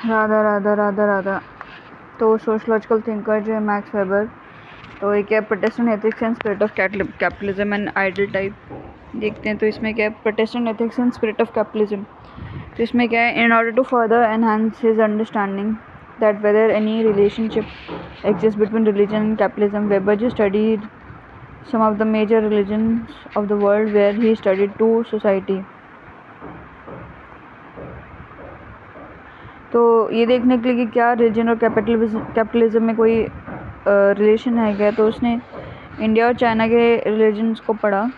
राधा राधा राधा राधा। तो sociological thinker जो है मैक्स वेबर, तो एक है Protestant ethics and spirit of capitalism and ideal type. देखते हैं तो इसमें क्या है, Protestant ethics and spirit of capitalism. तो इसमें क्या है, in order to further enhance his understanding that whether any relationship exists between religion and capitalism, Weber just studied some of the major religions of the world, where he studied two society. तो ये देखने के लिए कि क्या religion और capitalism में कोई रिलेशन है क्या, तो उसने इंडिया और चाइना के रिलीजन्स को पढ़ा।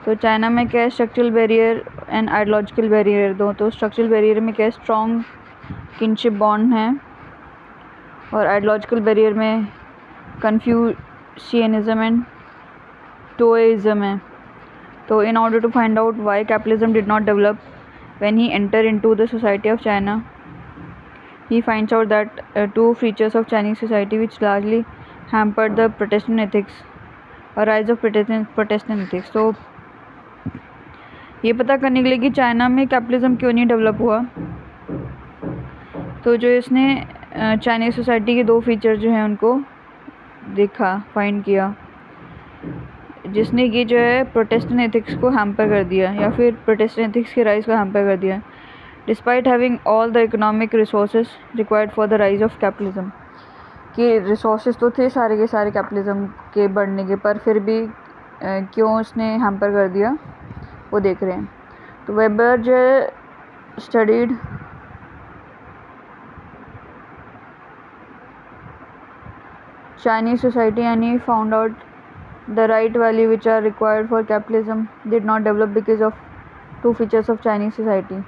तो चाइना में क्या है, structural barrier and ideological barrier दो। तो स्ट्रक्चरल बैरियर में क्या है, स्ट्रॉन्ग किनशिप बॉन्ड है, और आइडियोलॉजिकल बैरियर में कन्फ्यूशियनिज्म एंड टोइज्म है। तो in order to find out why capitalism did not develop when he entered into the society of China, he finds out that two features of Chinese society which largely hampered the Protestant ethics, a rise of Protestant ethics. तो ये पता करने के लिए कि China में capitalism क्यों नहीं डेवलप हुआ, तो जो इसने चाइनीज सोसाइटी के दो फीचर जो हैं उनको देखा, फाइंड किया, जिसने कि जो है प्रोटेस्टेंट एथिक्स को हैम्पर कर दिया, या फिर प्रोटेस्टेंट एथिक्स के राइज को हैम्पर कर दिया, despite having all the economic resources required for the rise of capitalism. कि रिसोर्सेज तो थे सारे के सारे कैपिटलिज्म के बढ़ने के, पर फिर भी क्यों उसने हैम्पर कर दिया वो देख रहे हैं। तो वेबर जो है studied Chinese society and he found out the right value which are required for capitalism did not develop because of two features of Chinese society.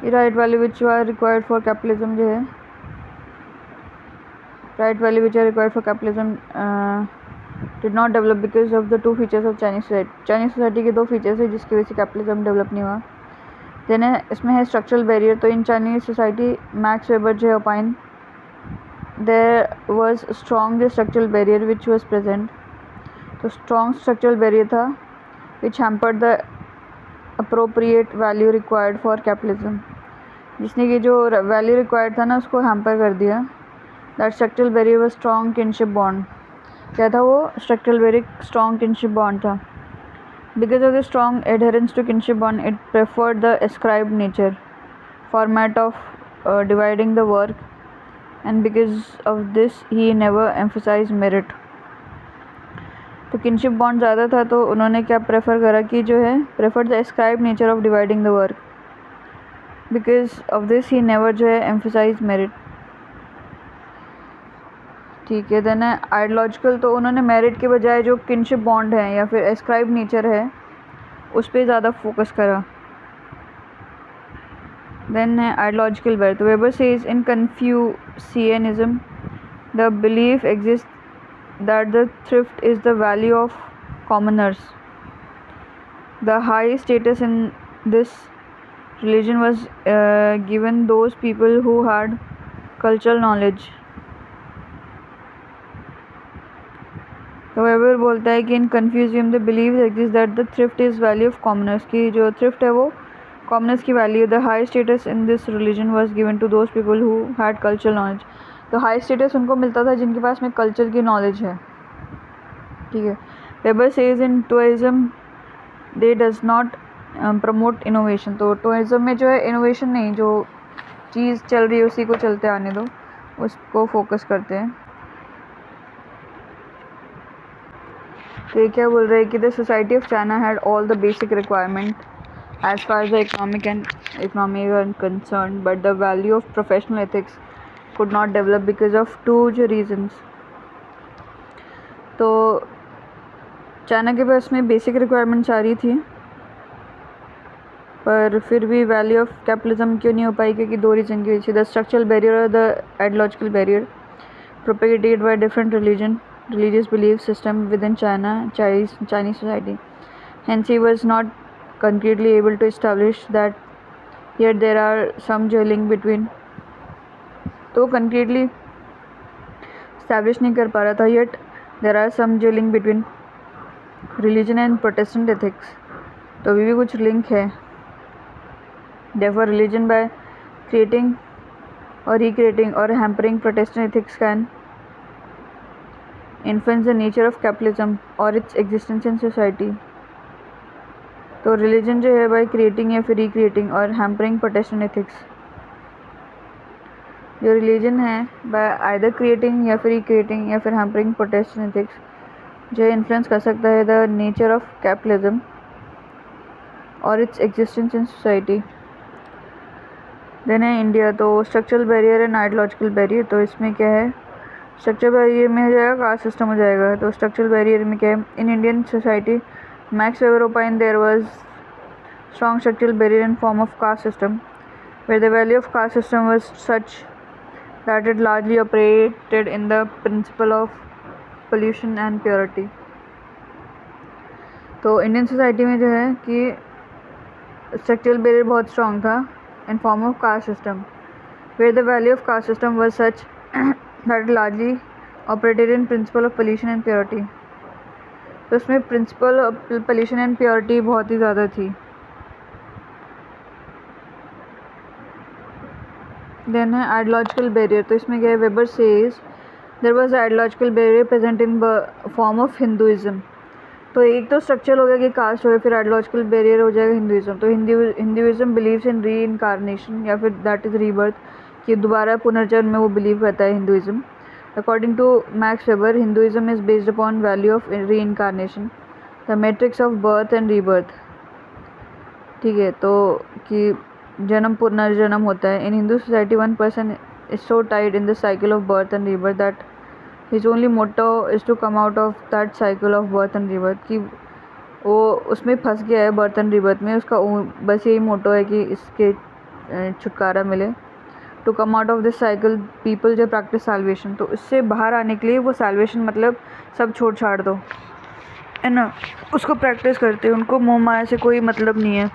The right value which are required for capitalism जो है, right value which are required for capitalism did not develop because of the two features of Chinese society. Chinese society के दो features है जिसकी वजह से capitalism develop नहीं हुआ। देन है इसमें है स्ट्रक्चरल बैरियर। तो in Chinese society Max Weber जो है opine there was strong structural barrier which was present. तो स्ट्रॉन्ग स्ट्रक्चरल बैरियर था which hampered the appropriate value required for capitalism, जिसने कि जो वैल्यू रिक्वायर्ड था ना उसको हैम्पर कर दिया। That structural barrier was strong kinship bond. क्या था वो structural barrier? Strong kinship bond था। Because of the strong adherence to kinship bond, it preferred the ascribed nature format of dividing the work, and because of this he never emphasized merit. तो kinship bond ज़्यादा था, तो उन्होंने क्या prefer करा कि जो है prefer the ascribed nature of dividing the work, because of this he never जो है एम्फोसाइज मेरिट। ठीक है। देन है आइडियोलॉजिकल। तो उन्होंने मेरिट के बजाय जो किनशिप बॉन्ड है या फिर एस्क्राइब नेचर है उस पर ज़्यादा फोकस करा। देन है आइडियोलॉजिकल बैर। तो Weber says in Confucianism the belief exist that the thrift is the value of commoners. The high status in this religion was given those people who had cultural knowledge. तो Weber बोलता है कि in Confucianism the believe exist that the thrift is value of commoners, की जो thrift है वो commoners की वैल्यू। The high status in this religion was given to those people who had cultural knowledge. तो हाई स्टेटस उनको मिलता था जिनके पास में कल्चर की नॉलेज है। ठीक है। Weber says in Taoism they does not promote innovation. तो टोइज्म में जो है इनोवेशन नहीं, जो चीज़ चल रही है उसी को चलते आने दो, उसको फोकस करते हैं। तो ये क्या बोल रहे हैं कि the society of China had all the basic requirement as far as the economy were concern, but the value of professional ethics could not develop because of two जो रीजन्स। तो चाइना के पास में बेसिक रिक्वायरमेंट्स आ रही थी, पर फिर भी वैल्यू ऑफ कैपिटलिज्म क्यों नहीं हो पाई? क्योंकि दो रीज़न की वजह से। द स्ट्रक्चरल बैरियर और the ideological barrier propagated by different religious belief system within Chinese society. Hence, he was not concretely able to establish that yet there are some link between. तो concretely establish नहीं कर पा रहा था, yet there are सम जो link between religion and Protestant ethics, तो अभी भी कुछ लिंक है. Therefore, religion by creating or recreating or hampering Protestant ethics can influence the nature of capitalism or its existence in society. तो religion जो है by creating या फिर रिक्रिएटिंग और हैम्परिंग प्रोटेस्टेंट एथिक्स, जो रिलीजन है बाय आइदर क्रिएटिंग या फिर रिक्रिएटिंग या फिर हैम्परिंग प्रोटेस्टेंट एथिक्स, जो इन्फ्लुएंस कर सकता है द नेचर ऑफ कैपिटलिज्म और its existence in society. Then है इंडिया. तो structural barrier and ideological barrier. तो इसमें क्या है, स्ट्रक्चरल बैरियर में हो जाएगा कास्ट सिस्टम हो जाएगा. तो स्ट्रक्चरल बैरियर में क्या है, in Indian society Max Weber opine there was strong structural barrier in form of caste system where the value of caste system was such that it largely operated in the principle of pollution and purity. तो Indian society में जो है कि structural barrier बहुत strong था in form of caste system where the value of caste system was such that it largely operated in principle of pollution and purity. तो उसमें principal pollution and purity बहुत ही ज़्यादा थी. देन है ideological barrier. तो इसमें क्या है, Weber says there was ideological barrier present in form of Hinduism. तो एक तो स्ट्रक्चर हो गया कि कास्ट हो गया, फिर आइडियोलॉजिकल बैरियर हो जाएगा हिंदुइज्म. तो हिंदुइज्म बिलीव्स इन री इनकारनेशन या फिर दैट इज़ रीबर्थ, कि दोबारा पुनर्जन्म में वो बिलीव करता है Hinduism. According to Max Weber, Hinduism is based upon value of reincarnation, the matrix of birth and rebirth. ठीक है, तो कि जन्म पुनर्जन्म होता है. In Hindu society one person is so tied in the cycle of birth and rebirth that his only motto is to come out of that cycle of birth and rebirth. कि वो उसमें फंस गया है बर्थ एंड रिबर्थ में, उसका बस यही मोटो है कि इसके छुटकारा मिले. To come out of this cycle people जो प्रैक्टिस साल्वेशन, तो इससे बाहर आने के लिए वो साल्वेशन मतलब सब छोड़ छाड़ दो है ना, उसको प्रैक्टिस करते हैं. उनको मोह माया से कोई मतलब नहीं है.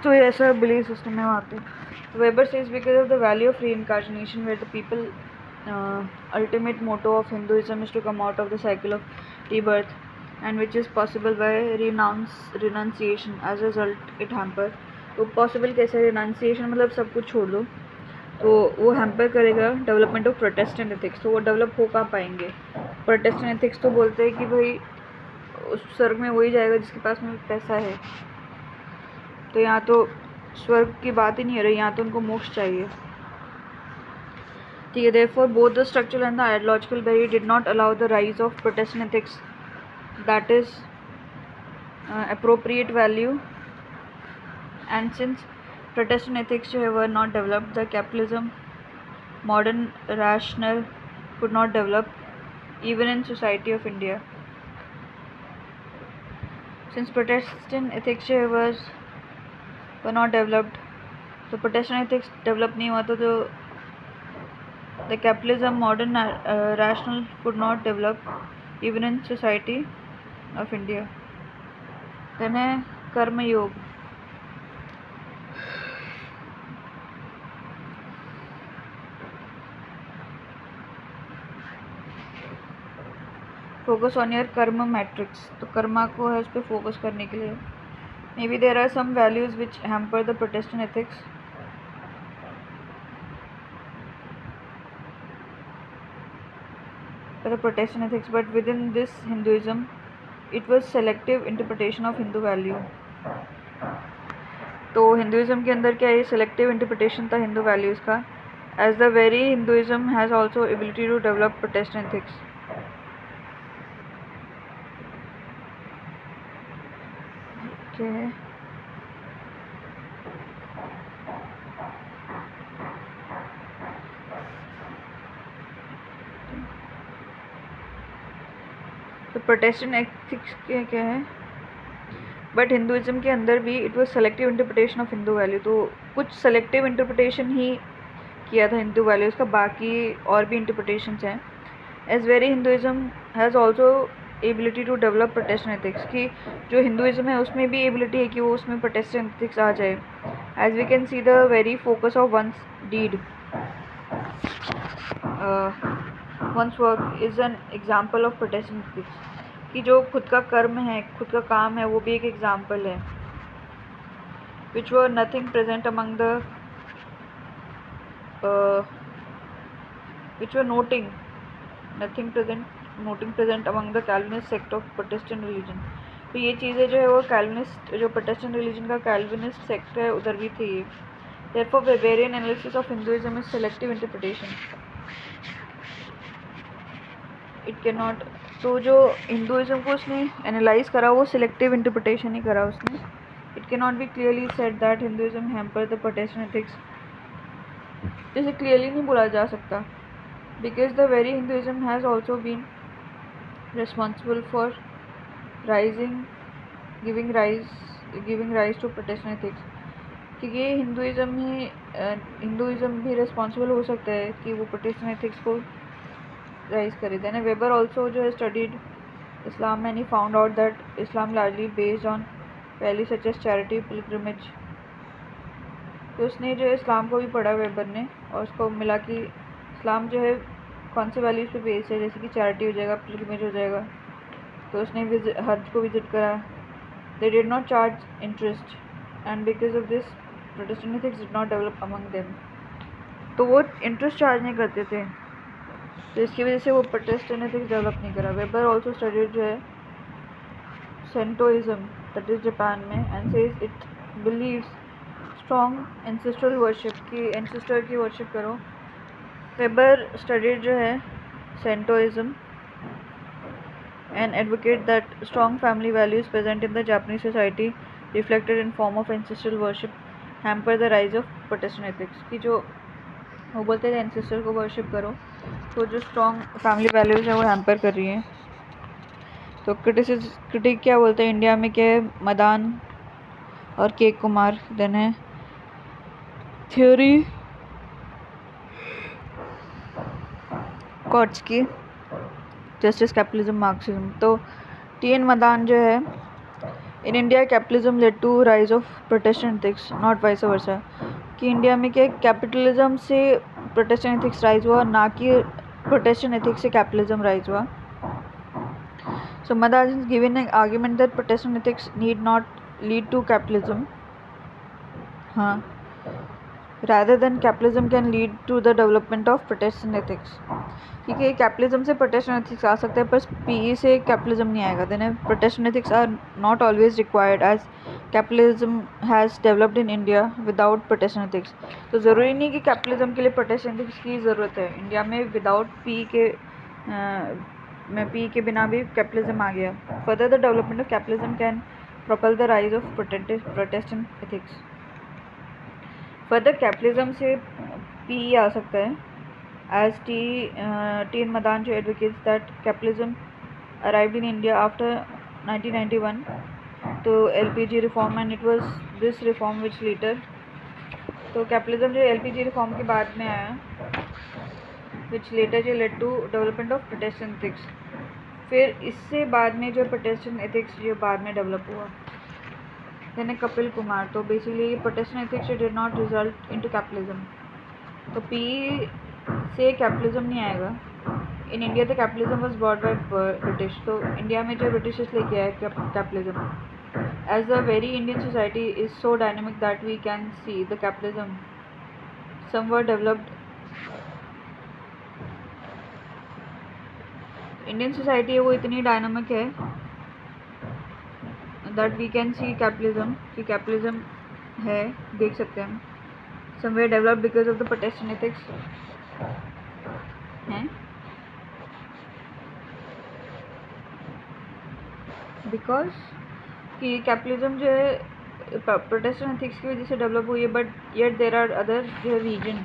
तो ये ऐसा बिलीफ सिस्टम है वहाँ पे. Weber says because of the value of reincarnation, where the people ultimate motto of Hinduism is to come out of the cycle of rebirth, and which is possible by renunciation. As a result, it hamper. तो possible कैसे है renunciation, मतलब सब कुछ छोड़ दो, तो वो हैम्पर करेगा डेवलपमेंट ऑफ प्रोटेस्टेंट एथिक्स. तो वो डेवलप हो कहाँ पाएंगे. प्रोटेस्टेंट एथिक्स तो बोलते हैं कि भाई उस स्वर्ग में वही जाएगा जिसके पास में पैसा है. तो यहाँ तो स्वर्ग की बात ही नहीं हो रही, यहाँ तो उनको मोक्ष चाहिए. ठीक है. Therefore both the structural and the ideological barrier did not allow the rise of Protestant ethics, that is appropriate value. And since Protestant ethics were not developed, the capitalism modern rational could not develop even in society of India. Since Protestant ethics were not developed, तो Protestant ethics develop नहीं हुआ, तो the capitalism modern rational could not develop even in society of India. Then है कर्म योग. Focus on your कर्म matrix. तो कर्मा को है उस पर फोकस करने के लिए. May be there are some values which hamper the Protestant ethics. The Protestant ethics, but within this Hinduism, it was selective interpretation of Hindu value. तो हिंदुइज्म के अंदर क्या है, सेलेक्टिव इंटरप्रिटेशन था हिंदू वैल्यूज़ का. As the very Hinduism has also ability to develop Protestant ethics. Okay. तो Protestant ethics क्या है, बट हिंदुइज्म के अंदर भी it was selective interpretation of Hindu value. तो कुछ सेलेक्टिव इंटरप्रिटेशन ही किया था हिंदू वैल्यूज़ का, बाकी और भी इंटरप्रिटेशंस हैं. As very Hinduism has also ability to develop Protestant ethics, की जो हिंदुइज्म है उसमें भी एबिलिटी है कि वो उसमें प्रोटेस्टेंट एथिक्स आ जाए. As we can see the very focus of one's deed. one's work is an example of protestant ethics कि जो खुद का कर्म है, खुद का काम है, वो भी एक एग्जाम्पल है. which were nothing present among the which were noting present among the Calvinist sect of Protestant religion. तो ये चीज़ें जो है वो कैल्विनिस्ट जो प्रोटेस्टेंट रिलीजन का कैल्विनिस्ट सेक्ट है उधर भी थी. Therefore Weberian analysis of Hinduism is selective interpretation. It cannot. तो जो हिंदुइज्म को उसने एनालाइज करा वो सिलेक्टिव इंटरप्रिटेशन ही करा उसने. It cannot be clearly said that Hinduism hampered the Protestant ethics. इसे क्लियरली नहीं बोला जा सकता because the very Hinduism has also been responsible for giving rise to Protestant ethics. क्योंकि हिंदुइज्म भी रिस्पॉन्सिबल हो सकता है कि वो प्रोटेस्टेंट एथिक्स को राइज करे. देन वेबर ऑल्सो जो है studied Islam and he found out that Islam largely based on value such as charity pilgrimage. तो उसने जो है इस्लाम को भी पढ़ा वेबर ने और उसको मिला कि इस्लाम जो है कौन से वैल्यूज़ पे बेस्ड है, जैसे कि चैरिटी हो जाएगा, पिलग्रिमेज हो जाएगा. तो उसने हज को विजिट करा. They did not charge interest and because of this Protestant ethics did not develop among them. तो वो इंटरेस्ट चार्ज नहीं करते थे, तो इसकी वजह से वो प्रोटेस्टेंट एथिक्स डेवलप नहीं करा. वेबर ऑल्सो स्टडीड जो है सेंटोइज्म दैट इज जापान में and says it beliefs strong ancestral worship की एंसेस्टर की वर्शिप करो. वेबर स्टडीड जो है सेंटोइज्म and advocate that strong family values present in the Japanese society reflected in form of ancestral worship hamper the rise of Protestant ethics. कि जो वो बोलते थे ancestor को worship करो, तो जो strong family values है वो hamper कर रही है. तो क्रिटिक क्या बोलते हैं इंडिया में क्या है, मदान और के कुमार. देन है theory Kautsky justice capitalism Marxism. तो टी.एन. मदान जो है in India capitalism led to rise of Protestant ethics not vice versa. कि इंडिया में क्या कैपिटलिज्म से प्रोटेस्टेंट एथिक्स राइज हुआ, ना कि प्रोटेस्टेंट एथिक्स से कैपिटलिज्म राइज हुआ. So Madan is given an argument that Protestant ethics need not lead to capitalism. हाँ, rather than capitalism can lead to the development of Protestant ethics. ठीक है, capitalism से Protestant ethics आ सकता है पर PE से कैपिटलिज्म नहीं आएगा. Then Protestant ethics are not always required as capitalism has developed in India without Protestant ethics. तो ज़रूरी नहीं कि कैपिटलिज्म के लिए प्रोटेस्टेंट एथिक्स की ज़रूरत है. इंडिया में विदाउट पी के बिना भी कैपिटलिज्म आ गया. Further the development of capitalism can propel the rise of Protestant ethics. Further capitalism से पी आ सकता है as T.N. Madan जो advocates that capitalism arrived in India after 1991 तो LPG reform and it was this reform which later तो capitalism जो LPG reform के बाद में आया which later जो led to development of Protestant ethics. फिर इससे बाद में जो Protestant ethics जो बाद में डेवलप हुआ. then कपिल कुमार. तो basically Protestant ethics did not result into capitalism. तो P से कैपिटलिज्म नहीं आएगा. In India the capitalism was brought by British. तो इंडिया में जो ब्रिटिशर्स लेके आए capitalism. As the very Indian society is so dynamic that we can see the capitalism somewhere developed. Indian society है वो इतनी डायनामिक है that we can see capitalism कि कैपिटलिज्म है, देख सकते हैं हम. Somewhere developed because of the Protestant ethics हैं. बिकॉज कि कैपिटलिज्म जो है प्रोटेस्टेंट एथिक्स की वजह से डेवलप हुई है. But yet there are other जो region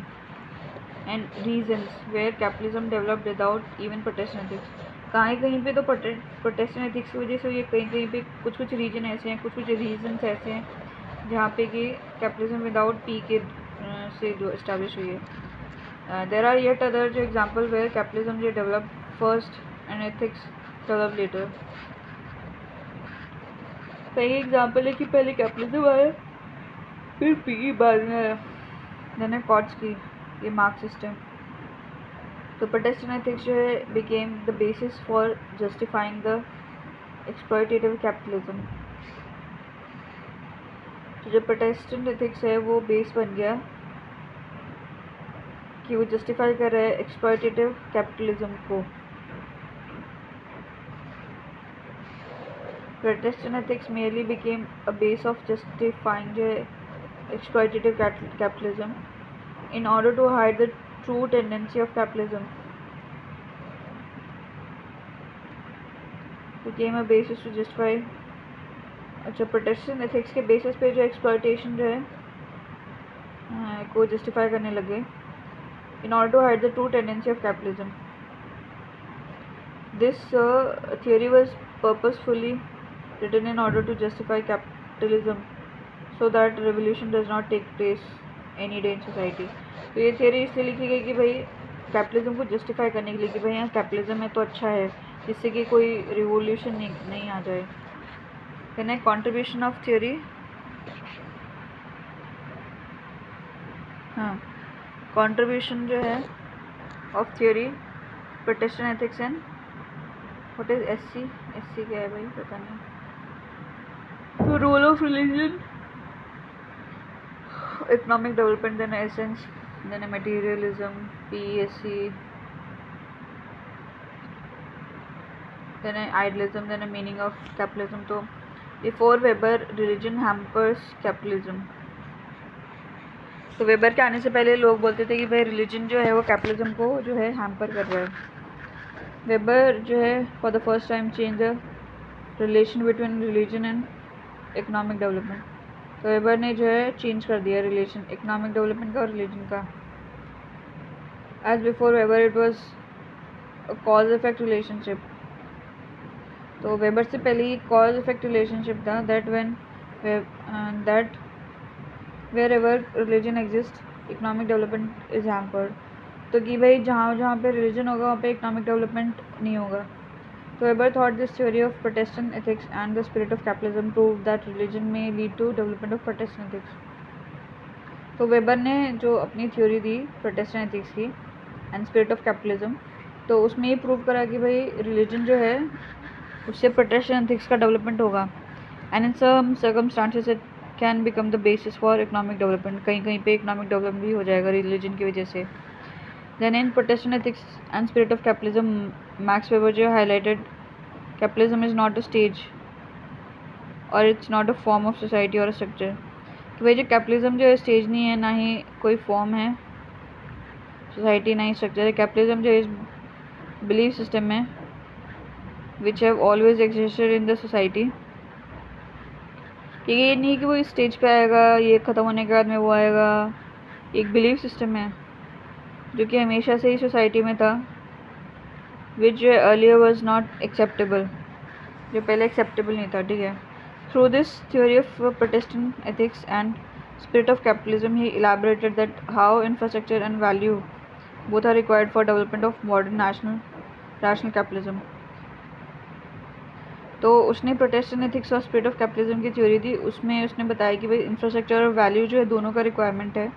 and regions where capitalism develop without even Protestant ethics. कहीं पे तो प्रोटेस्टेंट एथिक्स की वजह से हुई है, कहीं पे कुछ रीजन ऐसे हैं, कुछ रीजन्स ऐसे हैं जहाँ पे कि कैपिटलिज्म विदाउट पी के से जो इस्टेब्लिश हुई है. There are yet other जो example where capitalism जो develop first and ethics develop later. कई एग्जाम्पल है कि पहले कैपिटलिज्म आया फिर पी बाद में आया. देन कॉट्स की ये मार्क्स सिस्टम. तो प्रोटेस्टेंट एथिक्स जो है became the basis for justifying the exploitative capitalism. तो जो प्रोटेस्टेंट एथिक्स है वो बेस बन गया कि वो जस्टिफाई कर रहा है एक्सप्लॉयटेटिव कैपिटलिज्म को। Protestant ethics merely became a base of justifying the exploitative capitalism in order to hide the true tendency of capitalism. Became a basis to justify। अच्छा, प्रोटेस्टेंट एथिक्स के बेसिस पे जो exploitation जो है को justify करने लगे in order to hide the true tendency of capitalism. This theory was purposefully written in order to justify capitalism so that revolution does not take place any day in society। तो ये theory इसलिए लिखी गई कि भाई capitalism को justify करने के लिए कि भाई यहाँ कैपिटलिज्म है तो अच्छा है, जिससे कि कोई रिवोल्यूशन नहीं आ जाए। देन कंट्रीब्यूशन ऑफ थियोरी, हाँ, कंट्रीब्यूशन जो है of theory Protestant ethics and what is SC क्या है भाई पता नहीं। तो role of religion, economic development, then essence, then materialism, PESC, then idealism, then meaning of capitalism। तो before Weber religion hampers capitalism। तो वेबर के आने से पहले लोग बोलते थे कि भाई रिलीजन जो है वो कैपिटलिज्म को जो है हैम्पर कर रहा है। वेबर जो है for the first time change the relation between religion and economic development. तो वेबर ने जो है चेंज कर दिया रिलेशन इकोनॉमिक डेवलपमेंट का और रिलीजन का। As before Weber it was a cause effect relationship. तो वेबर से पहले ही कॉज इफेक्ट रिलेशनशिप था that when that wherever religion exist economic development is hampered. तो कि भाई जहाँ पे रिलीजन होगा वहाँ पे इकोनॉमिक डेवलपमेंट नहीं होगा। तो Weber thought this theory of Protestant ethics and the spirit of capitalism proved that religion may lead to development of Protestant ethics। तो वेबर ने जो अपनी थ्योरी दी प्रोटेस्टेंट एथिक्स की एंड स्पिरिट ऑफ कैपिटलिज्म, तो उसमें ये प्रूव करा कि भाई रिलीजन जो है उससे प्रोटेस्टेंट एथिक्स का डेवलपमेंट होगा and in some circumstances it can become the basis for economic development. कहीं कहीं पे इकोनॉमिक डेवलपमेंट भी हो जाएगा रिलीजन की वजह से। Then in Protestant ethics and spirit of capitalism, Max Weber जो highlighted capitalism is not a stage or it's not a form of society or a structure। कि भाई जो कैपिटलिज्म जो है स्टेज नहीं है, ना ही कोई फॉर्म है सोसाइटी, ना ही स्ट्रक्चर है। कैपिटलिज्म जो इस बिलीफ सिस्टम है which have always existed in the society. कि ये नहीं कि वो इस स्टेज पे आएगा, ये ख़त्म होने के बाद में वो आएगा। एक बिलीफ सिस्टम है जो कि हमेशा से ही सोसाइटी में था, which earlier was not acceptable, जो पहले एक्सेप्टेबल नहीं था। ठीक है। Through this theory of Protestant ethics and spirit of capitalism he elaborated that how infrastructure and value both are required for development of modern rational capitalism. तो उसने Protestant ethics और spirit of capitalism की theory दी, उसमें उसने बताया कि भाई इंफ्रास्ट्रक्चर और वैल्यू जो है दोनों का रिक्वायरमेंट है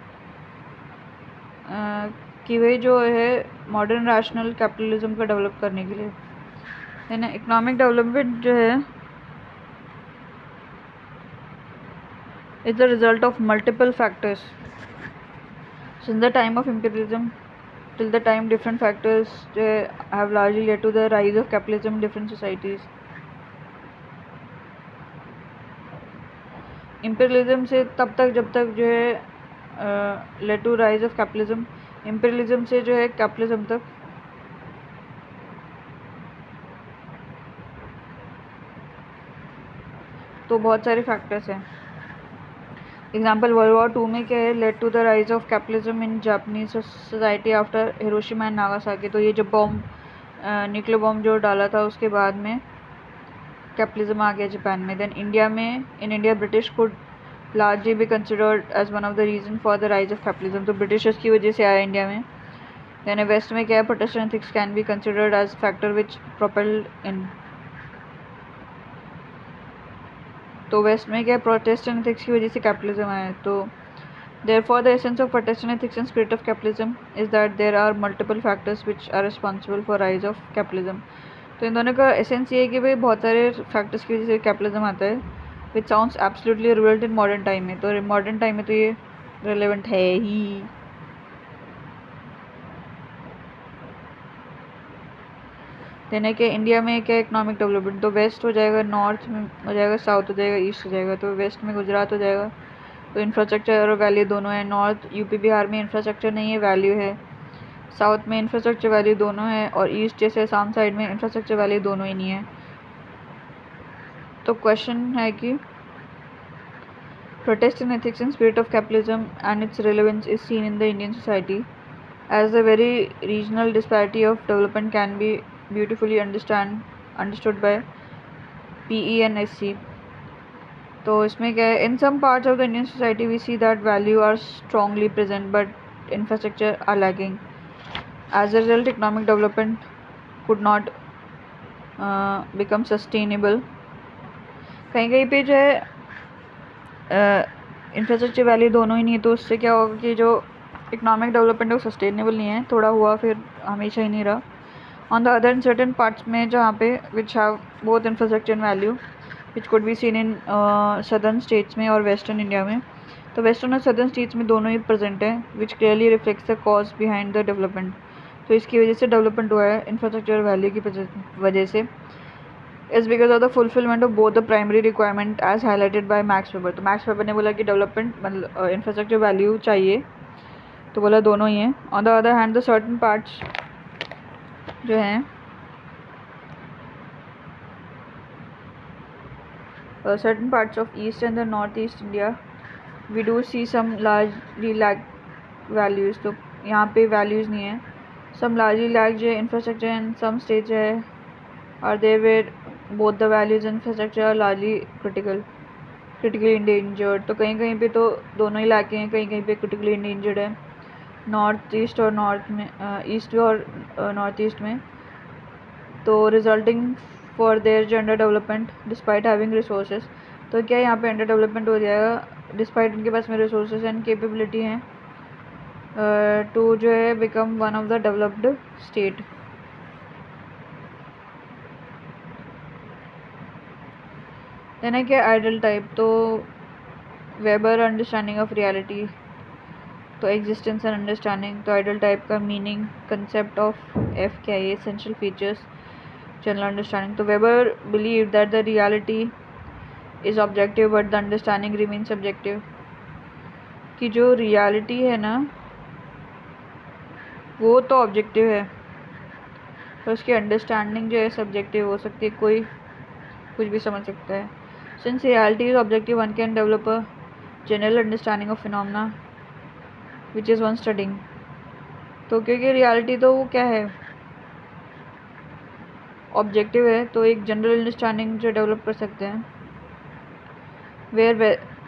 कि भाई जो है मॉडर्न रैशनल कैपिटलिज्म को डेवलप करने के लिए। यानी इकोनॉमिक डेवलपमेंट जो है is the result of multiple factors. Since the time of imperialism till the time different factors जो have largely led to the rise of capitalism in different societies. Imperialism से तब तक जब तक जो है led to rise of capitalism, imperialism से जो है कैपिटलिज्म तक तो बहुत सारे फैक्टर्स हैं। एग्जाम्पल वर्ल्ड वॉर 2 में क्या है, led to the rise of capitalism in Japanese society after Hiroshima and Nagasaki. तो ये जब बॉम्ब न्यूक्लियर बॉम्ब जो डाला था उसके बाद में कैपिटलिज्म आ गया जापान में। देन इंडिया में, in India British could largely be considered as one of the reason for the rise of capitalism. तो ब्रिटिशर्स की वजह से आया इंडिया में। देन वेस्ट में क्या है, Protestant ethics can be considered as factor which propelled in. तो वेस्ट में क्या है, प्रोटेस्टेंट एथिक्स की वजह से कैपिटलिज्म आया। तो Therefore, the essence of Protestant ethics and spirit of capitalism is that there are multiple factors which are responsible for rise of capitalism. तो इन दोनों का एसेंस ये है कि भाई बहुत सारे फैक्टर्स की वजह से कैपिटलिज्म आता है, which sounds absolutely relevant in modern time में. तो मॉडर्न टाइम में तो ये रिलेवेंट है ही. देने के इंडिया में क्या इकोनॉमिक डेवलपमेंट, तो वेस्ट हो जाएगा, नॉर्थ में हो जाएगा, साउथ हो जाएगा, ईस्ट हो जाएगा. तो वेस्ट में गुजरात हो जाएगा, तो इंफ्रास्ट्रक्चर और वैल्यू दोनों है. नॉर्थ यूपी बिहार में इंफ्रास्ट्रक्चर नहीं है, वैल्यू है. साउथ में इंफ्रास्ट्रक्चर वैल्यू दोनों है, और ईस्ट जैसे आसाम साइड में इंफ्रास्ट्रक्चर वैल्यू दोनों ही नहीं है. तो क्वेश्चन है कि Protestant ethics and spirit of capitalism and its relevance is seen in the Indian society as the very regional disparity of development can be beautifully understood by PE and SC. तो इसमें क्या है, in some parts of the Indian society we see that value are strongly present but infrastructure are lacking. As a result, economic development could not become sustainable. कहीं कहीं पे जो है infrastructure value दोनों ही नहीं है, तो उससे क्या होगा कि जो इकोनॉमिक डेवलपमेंट है वो सस्टेनेबल नहीं है, थोड़ा हुआ फिर हमेशा ही नहीं रहा. On the other in certain parts में जहाँ पे which have both infrastructure and value which could be seen in southern states में और वेस्टर्न इंडिया में. तो वेस्टर्न और सदर्न स्टेट्स में दोनों ही प्रेजेंट है, विच clearly reflects the cause behind the development. तो इसकी वजह से डेवलपमेंट हुआ है इंफ्रास्ट्रक्चर और वैल्यू की वजह से, is because of the fulfillment of both the primary requirement as highlighted by Max Weber. तो मैक्स वेबर ने बोला कि डेवलपमेंट मतलब इंफ्रास्ट्रक्चर वैल्यू चाहिए, तो बोला दोनों ही हैं. On the other hand the certain parts जो हैं certain parts of east and the northeast India we do see some largely lack values. तो यहाँ पे values नहीं है. some largely lack जो infrastructure and some states है are there where both the values and infrastructure are largely critically endangered. तो कहीं कहीं पे तो दोनों ही लाके हैं, कहीं कहीं पे critically endangered है. नॉर्थ ईस्ट और नॉर्थ में ईस्ट और नॉर्थ ईस्ट में, तो resulting for their gender development despite having resources. तो क्या यहाँ पे अंडर डेवलपमेंट हो जाएगा डिस्पाइट उनके पास में रिसोर्सेज एंड कैपेबिलिटी हैं टू जो है become one of the developed state. Then है क्या आइडल टाइप, तो वेबर अंडरस्टैंडिंग ऑफ रियलिटी, तो एग्जिस्टेंस एंड अंडरस्टैंडिंग. तो आइडल टाइप का मीनिंग कंसेप्ट ऑफ एफ क्या है, एसेंशियल फीचर्स, जनरल अंडरस्टैंडिंग. तो Weber believe that the reality is objective but the understanding remain subjective. कि जो reality है ना वो तो ऑब्जेक्टिव है, तो उसकी अंडरस्टैंडिंग जो है सब्जेक्टिव हो सकती है, कोई कुछ भी समझ सकता है. Since reality is objective one can develop a general understanding of phenomena which is one studying. तो क्योंकि रियलिटी तो वो क्या है, ऑब्जेक्टिव है, तो एक जनरल अंडरस्टैंडिंग जो डेवलप कर सकते हैं. वेयर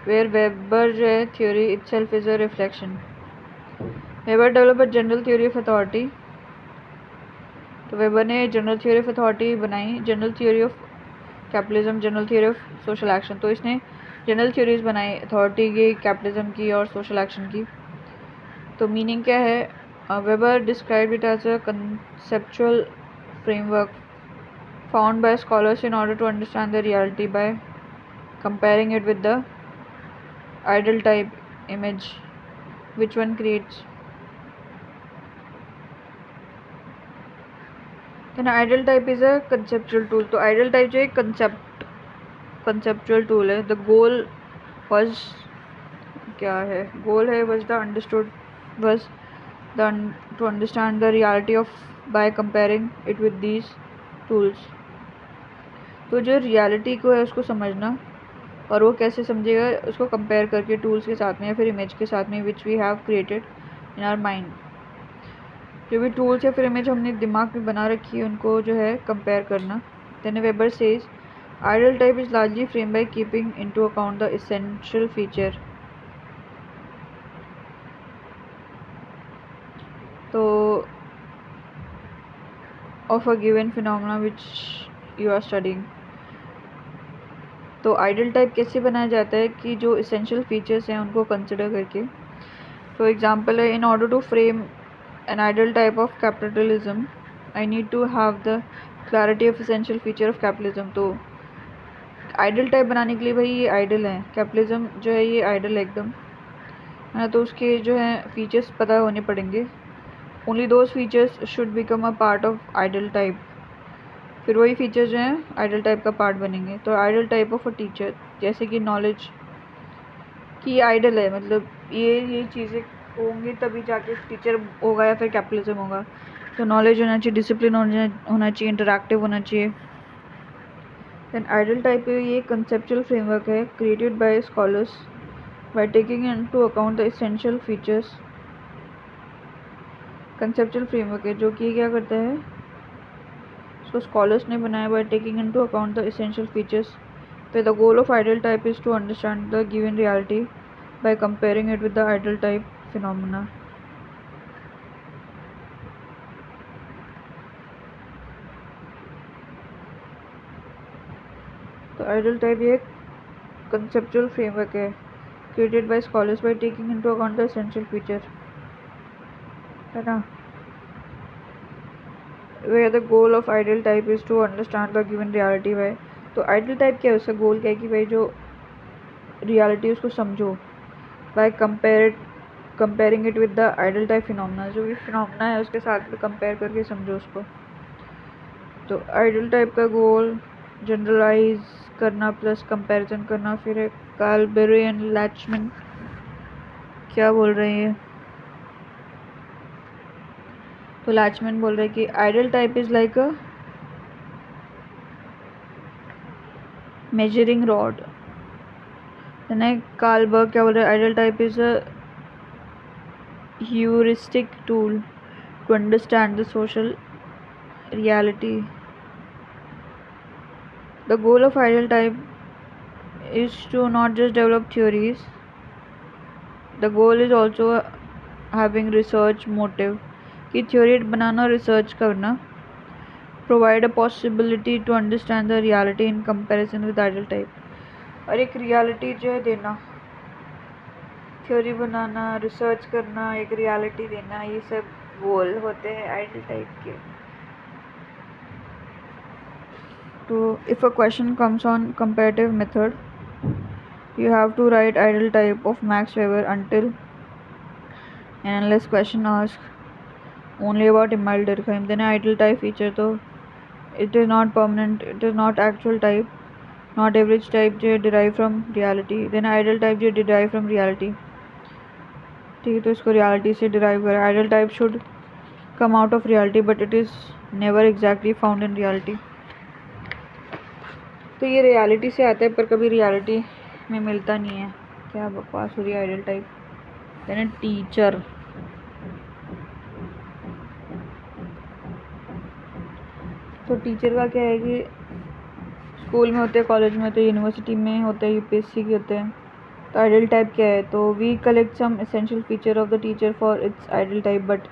वेबर जो है theory itself is a reflection. Weber develop a general theory of authority. तो वेबर ने जनरल थ्योरी ऑफ अथॉरिटी बनाई, general theory of capitalism, general theory of social action. तो इसने जनरल थ्योरीज बनाई अथॉरिटी की, capitalism की और सोशल एक्शन की. तो मीनिंग क्या है, Weber describe it as a conceptual framework found by scholars in order to understand the reality by comparing it with the ideal type image which one creates. Then ideal type is a conceptual tool. तो ideal type जो एक conceptual tool है. the goal was क्या है, goal है was the to understand the reality of by comparing it with these tools. तो जो reality को है उसको समझना, और वो कैसे समझेगा, उसको कंपेयर करके टूल्स के साथ में या फिर इमेज के साथ में which we have created in our mind. जो भी टूल्स या फिर इमेज हमने दिमाग में बना रखी है उनको जो है कंपेयर करना. Then Weber says ideal type is largely frame by keeping into account the essential feature. तो of a given phenomena which you are studying. तो आइडल टाइप कैसे बनाया जाता है कि जो इसेंशियल फीचर्स हैं उनको कंसिडर करके For example, in order to frame an ideal type of capitalism, I need to have the clarity of essential feature of capitalism. तो आइडल टाइप बनाने के लिए भाई ये आइडल है, कैपिटलिज्म जो है ये आइडल है एकदम, है ना। तो उसके जो है फीचर्स पता होने पड़ेंगे. Only those features should become a part of ideal type. फिर वही फीचर्स जो हैं आइडल टाइप का पार्ट बनेंगे. तो ideal type of a teacher, जैसे कि नॉलेज की आइडल है, मतलब ये चीज़ें होंगी तभी जाके टीचर होगा या फिर कैपिटलिज्म होगा. तो नॉलेज होना चाहिए, डिसिप्लिन होना चाहिए, इंटरैक्टिव होना चाहिए. देन आइडल टाइप ये कंसेप्चुअल फ्रेमवर्क है created by scholars by taking into account the essential features. Conceptual framework है जो कि क्या करता है, इसको स्कॉलर्स ने बनाया by taking into account the essential features. The goal of ideal type is to understand the given reality by comparing it with the ideal type phenomena. तो ideal type ये conceptual framework है created by scholars by taking into account the essential feature, है ना. Where the goal of ideal type is to understand the given reality by. तो ideal type क्या है, उसका गोल क्या है कि भाई जो रियलिटी उसको समझो by comparing it with the ideal type phenomena. जो भी फिनोमेना है उसके साथ में कंपेयर करके समझो उसको. तो आइडल टाइप का गोल जनरलाइज करना प्लस कंपैरिजन करना. फिर है काल्बेरी एंड लैचमैन क्या बोल रहे हैं. तो लैचमैन बोल रहे हैं कि ideal type is like a measuring rod. Kalberg क्या बोल रहे हैं, ideal type is a heuristic tool to understand the social reality. The goal of ideal type is to not just develop theories. The goal is also having research motive कि theory बनाना, research करना. Provide a possibility to understand the reality in comparison with ideal type. और एक reality जो है देना, theory बनाना, research करना, एक reality देना, ये सब गोल होते हैं ideal type के. So if a question comes on comparative method, you have to write ideal type of Max Weber until and unless question asks only about Emile Durkheim. Then ideal type feature, so it is not permanent, it is not actual type, not average type जो derive from reality. Then ideal type जो derive from reality. ठीक है, तो इसको reality से derive करें. Ideal type should come out of reality but it is never exactly found in reality. तो ये रियलिटी से आता है पर कभी रियलिटी में मिलता नहीं है. क्या बकवास हो रही है आइडल टाइप. देन टीचर, तो टीचर का क्या है कि स्कूल में होते हैं, कॉलेज में होते हैं, यूनिवर्सिटी में होते हैं, यूपीएससी के होते हैं. तो आइडल टाइप क्या है, तो we collect some essential feature of the teacher for its ideal type but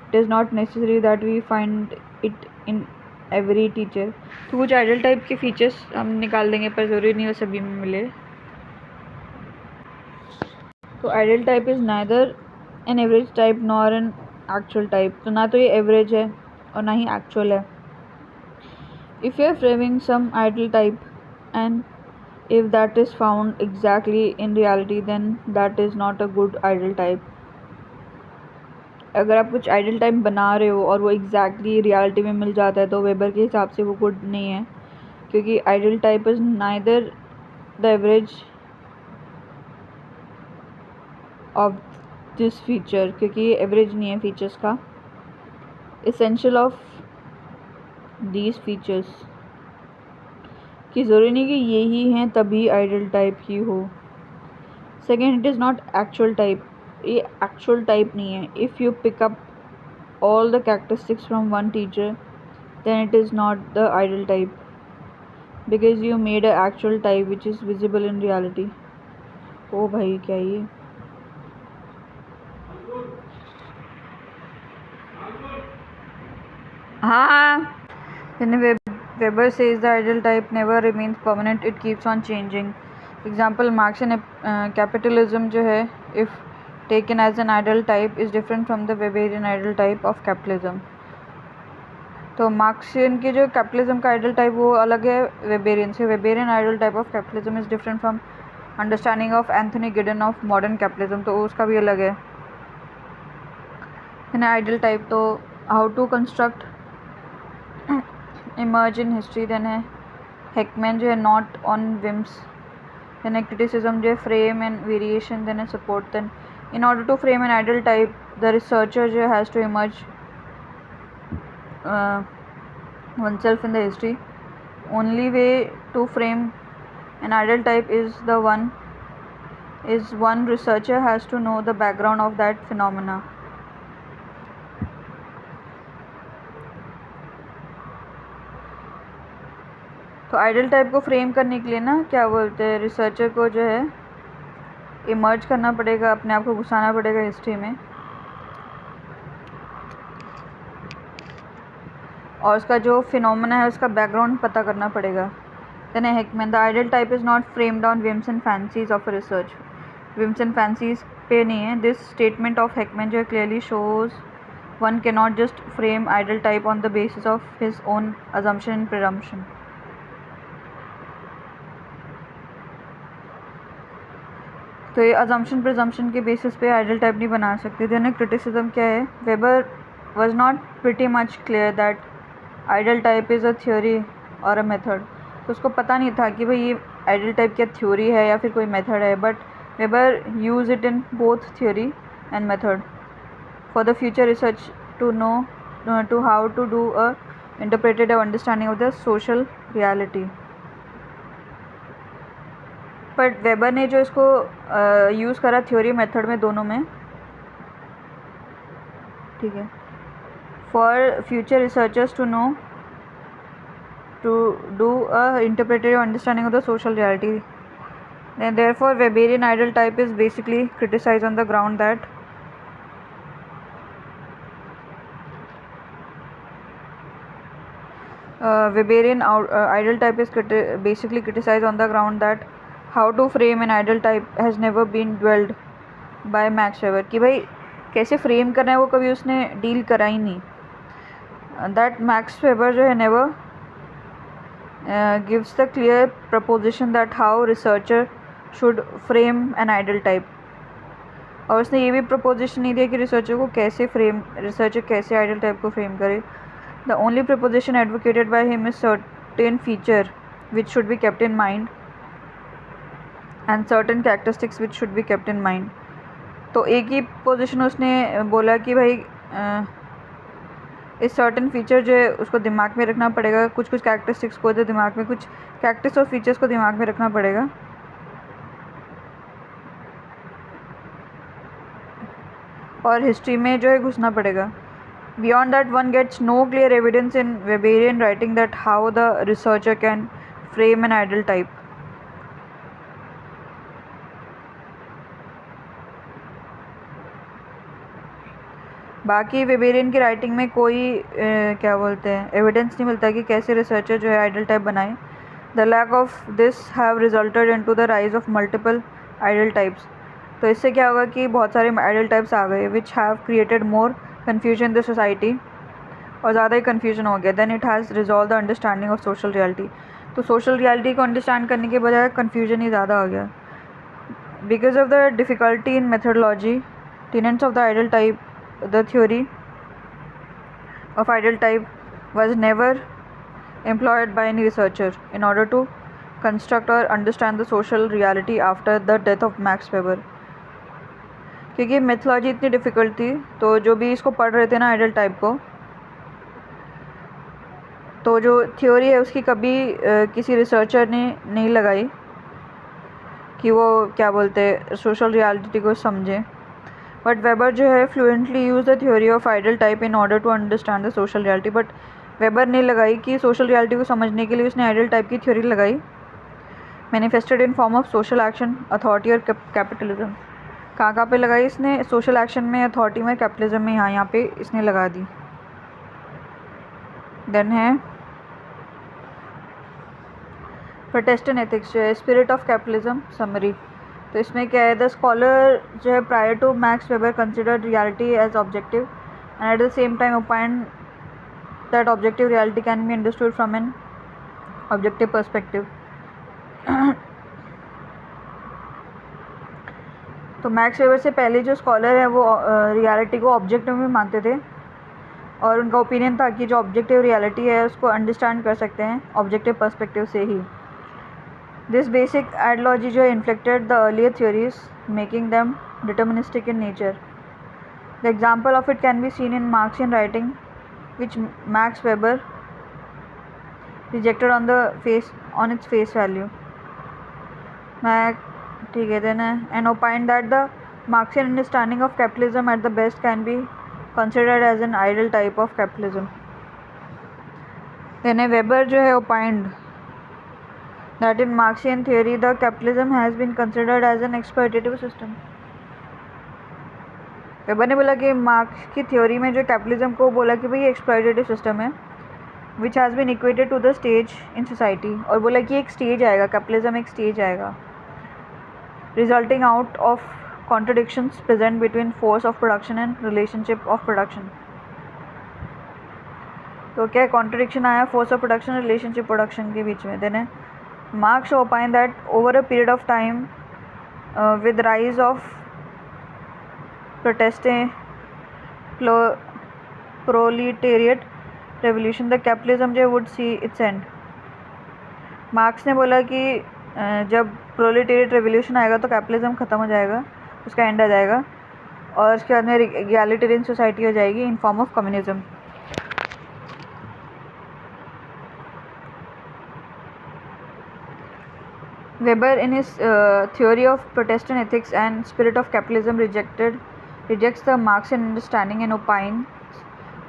it is not necessary that we find it in every teacher. तो कुछ आइडल टाइप के फीचर्स हम निकाल देंगे पर ज़रूरी नहीं हो सभी में मिले. तो ideal type is neither an average type nor an actual type. तो ना तो ये एवरेज है और ना ही एक्चुअल है. If you are framing some ideal type and if that is found exactly in reality then that is not a good ideal type. अगर आप कुछ आइडल टाइप बना रहे हो और वो एग्जैक्टली रियलिटी में मिल जाता है तो वेबर के हिसाब से वो गुड नहीं है, क्योंकि ideal type is neither the average of this feature, क्योंकि ये एवरेज नहीं है फीचर्स का. एसेंशियल ऑफ दीज फीचर्स कि ज़रूरी नहीं कि यही हैं तभी आइडल टाइप ही हो. Second, it is not actual type. ये एक्चुअल टाइप नहीं है. If you pick up all the characteristics from one teacher then it is not the ideal type because you made an actual type which is visible in reality. ओ भाई क्या ये. हाँ. Then Weber says the ideal type never remains permanent, it keeps on changing. Example Marx and capitalism जो है, if taken as an ideal type is different from the Weberian ideal type of capitalism. तो Marxian की जो capitalism का idol type वो अलग है Weberian से. Weberian ideal type of capitalism is different from understanding of Anthony Giddens of modern capitalism. तो उसका भी अलग है आइडल टाइप. तो how to construct emerge in history. Then है हेकमैन जो है नॉट ऑन विम्स. देन है क्रिटिसिज्म जो है फ्रेम एंड वेरिएशन. देन है support. Then in order to frame an ideal type the researcher जो has to emerge oneself in the history. Only way to frame an ideal type is one researcher has to know the background of that phenomena. तो ideal type को frame करने के लिए ना क्या बोलते हैं, रिसर्चर को जो है इमर्ज करना पड़ेगा, अपने आप को घुसाना पड़ेगा हिस्ट्री में, और उसका जो फिनोमेना है उसका बैकग्राउंड पता करना पड़ेगा. Then Hekman the ideal type is not framed on whims and fancies of research. Whims and fancies पे नहीं है. दिस स्टेटमेंट ऑफ हेकमैन जो है clearly shows one can not just frame ideal type on the basis of his own assumption and presumption. तो ये assumption presumption के basis पे ideal type नहीं बना सकते. देन क्रिटिसिज्म क्या है. Weber was not pretty much clear that ideal type is a theory और अ मेथड. तो उसको पता नहीं था कि भाई ये आइडल टाइप क्या थ्योरी है या फिर कोई मेथड है. But Weber use it in both theory and method for the future research to know to how to do a interpreted understanding of the social reality. But Weber ने जो इसको use करा theory method में दोनों में, ठीक है, for future researchers to know to do a interpretive understanding of the social reality. Then therefore Weberian ideal type is basically criticized on the ground that Weberian ideal type is basically criticized on the ground that how to frame an ideal type has never been dwelled by Max Weber. कि भाई कैसे frame करना है वो कभी उसने deal करा ही नहीं. That Max Weber जो है never gives the clear proposition that how researcher should frame an ideal type. और उसने ये भी proposition नहीं दिया कि researcher कैसे ideal type को frame करे. The only proposition advocated by him is certain feature which should be kept in mind and certain characteristics which should be kept in mind. तो एक ही position उसने बोला कि भाई इस सर्टन फीचर जो है उसको दिमाग में रखना पड़ेगा, कुछ कैरेक्टरिस्टिक्स को दिमाग में, कुछ कैरेक्टर्स और फीचर्स को दिमाग में रखना पड़ेगा. और हिस्ट्री में जो है घुसना पड़ेगा. Beyond that one gets no clear evidence in Weberian writing that how the researcher can frame an ideal type. बाकी वेबेरियन की राइटिंग में कोई क्या बोलते हैं एविडेंस नहीं मिलता कि कैसे रिसर्चर जो है आइडल टाइप बनाए. The lack of this have resulted into the rise of multiple ideal types. तो इससे क्या होगा कि बहुत सारे आइडल टाइप्स आ गए which have created more confusion in the society, और ज़्यादा ही कन्फ्यूजन हो गया. Then it has resolve the understanding of social reality. तो सोशल रियलिटी को अंडरस्टैंड करने के बजाय कन्फ्यूजन ही ज़्यादा हो गया. Because of the difficulty in methodology tenets of the ideal type, the theory of ideal type was never employed by any researcher in order to construct or understand the social reality after the death of Max Weber. क्योंकि methodology इतनी difficult थी, तो जो भी इसको पढ़ रहे थे ना आइडल टाइप को, तो जो थ्योरी है उसकी कभी किसी रिसर्चर ने नहीं लगाई कि वो क्या बोलते हैं सोशल रियलिटी को समझें. बट वेबर जो है fluently use the theory of ideal type in order to understand the social reality. But Weber ने लगाई कि सोशल रियलिटी को समझने के लिए उसने आइडल टाइप की थ्योरी लगाई, manifested in form of social action, authority और कैपिटलिज्म. कहाँ पे लगाई इसने? सोशल एक्शन में, अथॉरिटी में, कैपिटलिज्म में. यहाँ पे इसने लगा दी. देन है प्रोटेस्टेंट एथिक्स जो है स्पिरिट ऑफ कैपिटलिज्म समरी. तो इसमें क्या है, द स्कॉलर जो है prior to Max Weber considered reality as objective and at the same time opined that objective reality can be understood from an objective perspective. तो Max Weber से पहले जो स्कॉलर है वो रियलिटी को ऑब्जेक्टिव में मानते थे और उनका ओपिनियन था कि जो ऑब्जेक्टिव रियलिटी है उसको अंडरस्टैंड कर सकते हैं ऑब्जेक्टिव पर्सपेक्टिव से ही। दिस बेसिक आइडियोलॉजी जो है inflicted the earlier theories making them deterministic in nature. The example of it can be seen in Marxian writing which max weber rejected on its face value. ठीक है, then and opined that the Marxian understanding of capitalism at the best can be considered as an ideal type of capitalism. Then Weber जो है opined that in Marxian theory the capitalism has been considered as an exploitative system. Weber ने बोला कि marks की theory में जो capitalism को बोला कि भाई ये एक्सप्लॉयटेटिव सिस्टम है which has been equated to the stage in society, और बोला कि एक स्टेज आएगा, कैपिटलिज्म एक स्टेज आएगा resulting out of contradictions present between force of production and relationship of production. तो क्या कॉन्ट्रडिक्शन आया force of production relationship production के बीच में। Then Marx opine that over a period of time with rise of protesting proletariat revolution the capitalism जो would see its end. Marx ने बोला कि जब प्रोलेटेरिएट रेवोल्यूशन आएगा तो कैपिटलिज्म ख़त्म हो जाएगा, उसका एंड आ जाएगा और उसके बाद में इगैलिटेरियन सोसाइटी हो जाएगी इन form of communism. Weber in his theory of Protestant ethics and spirit of capitalism rejects the Marxian understanding and opines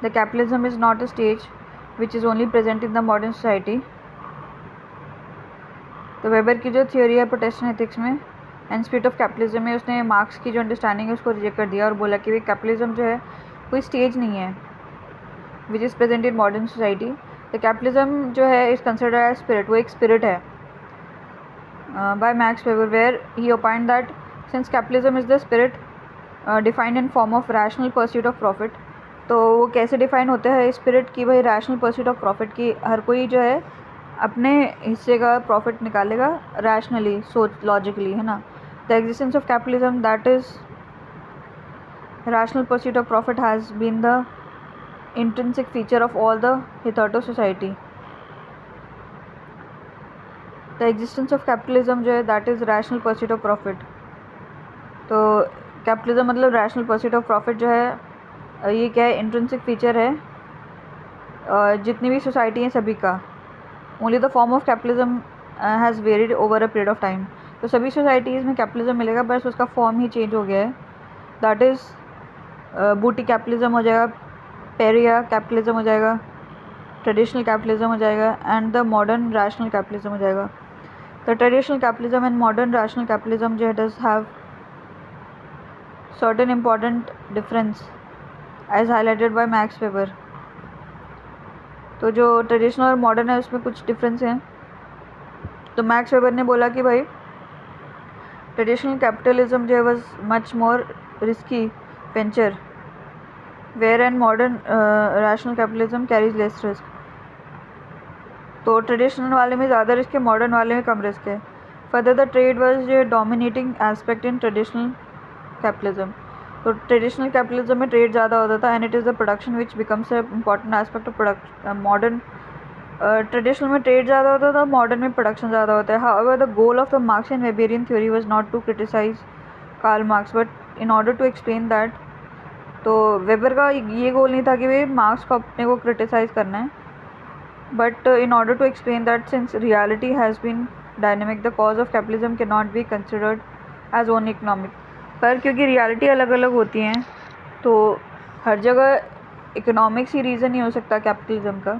that capitalism is not a stage which is only present in the modern society. तो weber की जो theory है Protestant ethics में and spirit of capitalism में उसने marks की जो understanding है उसको रिजेक्ट कर दिया और बोला कि भाई कैपिटलिज्म जो है कोई स्टेज नहीं है which is present in modern society. तो कैपिटलिज्म जो है इज़ कंसिडर्ड एज स्पिरिट, वो एक स्पिरिट है by Max Weber where he opined that since capitalism is the spirit defined in form of rational pursuit of profit. तो वो कैसे define होते हैं स्पिरिट की, भाई रैशनल परस्यूट ऑफ प्रॉफिट की, हर कोई जो है अपने हिस्से का प्रॉफिट निकालेगा रैशनली, सोच लॉजिकली, है ना। The existence of capitalism that is rational pursuit of profit has been the intrinsic feature of all the hitherto society. The existence of capitalism जो है that is rational pursuit of profit. तो capitalism मतलब rational pursuit of profit जो है ये क्या है, intrinsic feature है जितनी भी सोसाइटी हैं सभी का। Only the form of capitalism has varied over a period of time. तो सभी सोसाइटीज़ में कैपिटलिज्म मिलेगा, बस उसका फॉर्म ही चेंज हो गया है। दैट इज़ बूटी कैपिटलिज्म हो जाएगा, पेरिया कैपिटलिज्म हो जाएगा, ट्रेडिशनल कैपिटलिज्म हो जाएगा and the modern rational capitalism हो जाएगा। The traditional capitalism and modern rational capitalism जो है does have certain important difference as highlighted by Max Weber. तो जो ट्रेडिशनल और मॉडर्न है उसमें कुछ डिफरेंस हैं। तो मैक्स वेबर ने बोला कि भाई ट्रेडिशनल कैपिटलिज्म जो है was much more risky venture where and modern rational capitalism carries less risk. तो ट्रेडिशनल वाले में ज़्यादा रिस्क है, मॉडर्न वाले में कम रिस्क है। Further the trade was dominating aspect in traditional capitalism. तो ट्रेडिशनल कैपिटलिज्म में ट्रेड ज़्यादा होता था and it is the production which becomes a important aspect of product. Modern traditional में ट्रेड ज़्यादा होता था, मॉडर्न में प्रोडक्शन ज़्यादा होता है। However the goal of the Marxian Weberian theory was not to criticize Karl Marx but in order to explain that. तो Weber का ये गोल नहीं था कि भाई मार्क्स को अपने को क्रिटिसाइज़ करना है, but in order to explain that since reality has been dynamic the cause of capitalism can not be considered as only economic. पर क्योंकि रियलिटी अलग अलग होती हैं तो हर जगह इकोनॉमिक्स ही रीज़न नहीं हो सकता कैपिटलिज्म का।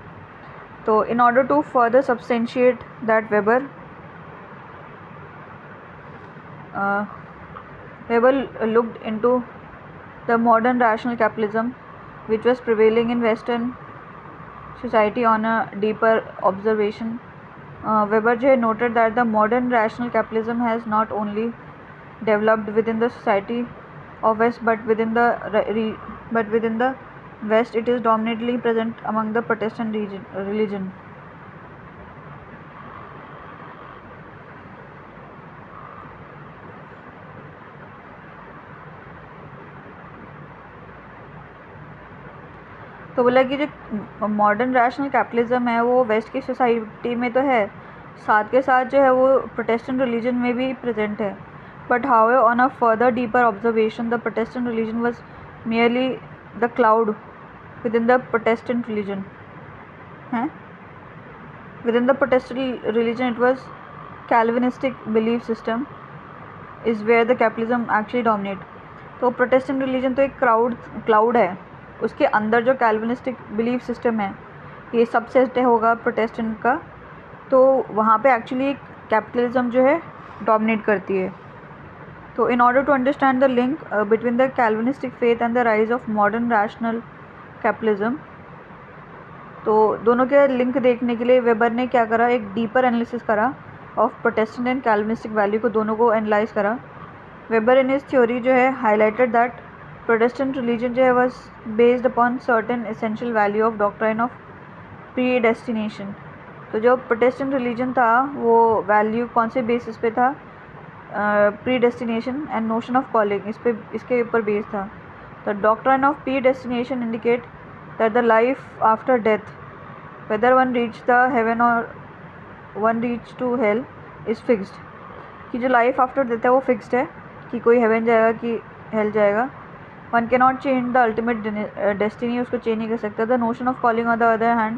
तो in order to further substantiate that Weber looked into the modern rational capitalism which was prevailing in Western society on a deeper observation. Weber noted that the modern rational capitalism has not only developed within the society of West, but within the West it is dominantly present among the Protestant religion. तो बोला कि जो modern rational capitalism है वो waste की society में तो है, साथ के साथ जो है वो प्रोटेस्टेंट रिलीजन में भी प्रेजेंट है. But how on a further deeper observation the Protestant religion was merely the cloud with in the Protestant religion है. Within the Protestant religion, it was Calvinistic belief system is where the capitalism actually dominate. तो Protestant religion तो एक cloud है, उसके अंदर जो कैल्विनिस्टिक belief system है ये सबसेट होगा प्रोटेस्टेंट का, तो वहाँ पे एक्चुअली कैपिटलिज्म जो है डोमिनेट करती है. तो in order to understand the link between the Calvinistic faith and the rise of modern rational capitalism, तो दोनों के लिंक देखने के लिए वेबर ने क्या करा, एक डीपर एनालिसिस करा ऑफ प्रोटेस्टेंट एंड कैल्विनिस्टिक वैल्यू को, दोनों को एनालाइज करा. वेबर इन इस थ्योरी जो है हाईलाइटेड दैट प्रोटेस्टेंट रिलीजन जो है was based upon certain essential value of doctrine of predestination. तो जो प्रोटेस्टेंट रिलीजन था वो वैल्यू कौन से बेसिस पे था, predestination and notion of calling, इसके ऊपर बेस था. The doctrine of predestination indicate that the life after death, whether one reach the heaven or one reach to hell, is fixed. कि जो लाइफ आफ्टर डेथ है वो fixed है कि कोई हेवन जाएगा कि हेल जाएगा. One can not change the ultimate destiny, उसको चेंज नहीं कर सकता. The notion of calling on the other hand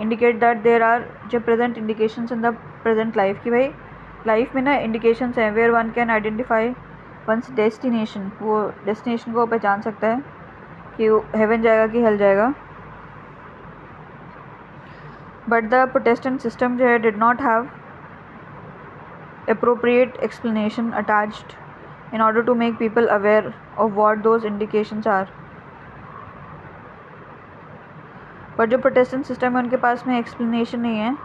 indicate that there are जो present indications in the present life, कि भाई लाइफ में ना इंडिकेशंस हैं where one can identify one's destination, वो डेस्टिनेशन को पहचान सकता है कि हेवन जाएगा कि हेल जाएगा. बट द प्रोटेस्टेंट सिस्टम जो है did not have appropriate explanation attached in order to make people aware of what those indications are. But जो प्रोटेस्टेंट सिस्टम है उनके पास में एक्सप्लेनेशन नहीं है